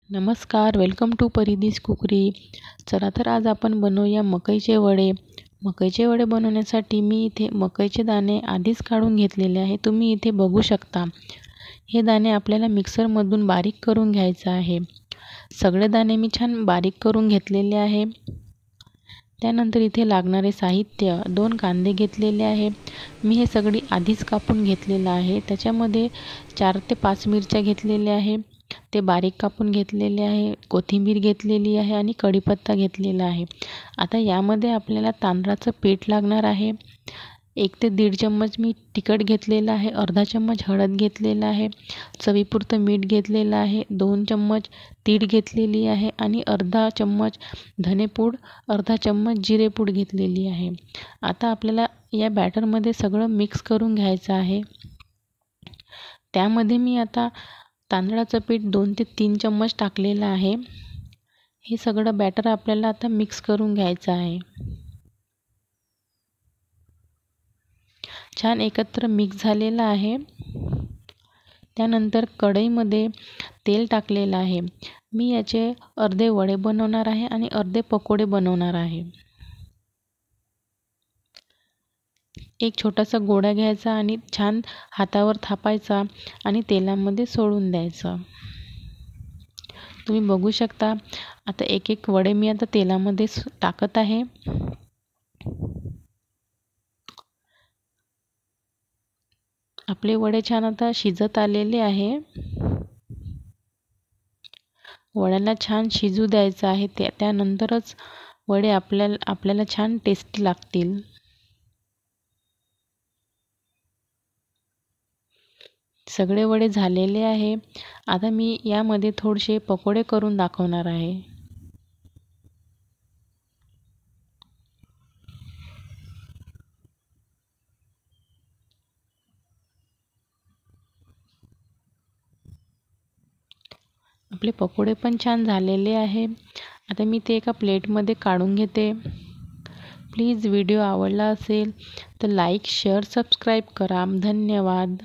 नमस्कार, welcome to परिधीस कुकरी. चला तर आज आपण बनवूया मकईचे वडे. मकईचे वडे बनवण्यासाठी मी इथे मकईचे दाणे आधीच काढून घेतलेले आहे. तुम्ही इथे बघू शकता. हे दाणे आपल्याला मिक्सरमधून बारीक करून घ्यायचं आहे. सगळे दाणे मी छान बारीक करून घेतलेले आहे. त्यानंतर इथे लागणारे साहित्य 2 कांदे घेतलेले आहे. मी हे सगळी आधीच कापून घेतलेलं आहे. त्याच्यामध्ये 4 ते 5 मिरच्या घेतलेल्या आहे. ते बारीक कापून घेतलेले आहे. कोथिंबीर घेतलेली आहे आणि कढीपत्ता घेतलेला आहे. आता यामध्ये आपल्याला तांदळाचं पीठ लागणार आहे. 1 ते 1.5 चम्मच मी तिखट घेतलेलं आहे. अर्धा चम्मच हळद घेतलेला आहे. चवीपुरतं मीठ घेतलेलं आहे. 2 चम्मच तीळ घेतलेली आहे आणि अर्धा चम्मच धनेपूड, अर्धा चम्मच जिरेपूड घेतलेली आहे. आता आपल्याला या बॅटरमध्ये सगळं मिक्स करून घ्यायचं आहे. त्यामध्ये मी आता तांदळाचं पीठ 2 ते 3 चम्मच टाकलेलं आहे. हे सगळं बॅटर आपल्याला आता मिक्स करून घ्यायचं आहे. छान एकत्र मिक्स झालेलं आहे. त्यानंतर कढईमध्ये तेल टाकलेलं आहे. मी याचे अर्धे वडे बनवणार आहे आणि अर्धे पकोडे बनवणार आहे. एक छोटासा गोळा घ्यायचा आणि छान हातावर थापायचा आणि तेलामध्ये सोडून द्यायचं. तुम्ही बघू शकता. आता एक एक वडे मी आता तेलामध्ये टाकत आहे. आपले वडे छान आता शिजत आलेले आहे. वड्यांना छान शिजू द्यायचं आहे. त्यानंतरच वडे आपल्याला छान टेस्टी लागतील. सगळे वडे झालेले आहे. आता मी यामध्ये थोडेसे पकोडे करून दाखवणार आहे. आपले पकोडे पण छान झालेले आहे. आता मी ते एका प्लेटमध्ये काढून घेते. प्लीज व्हिडिओ आवडला असेल तर लाईक, शेअर, सबस्क्राईब करा. धन्यवाद.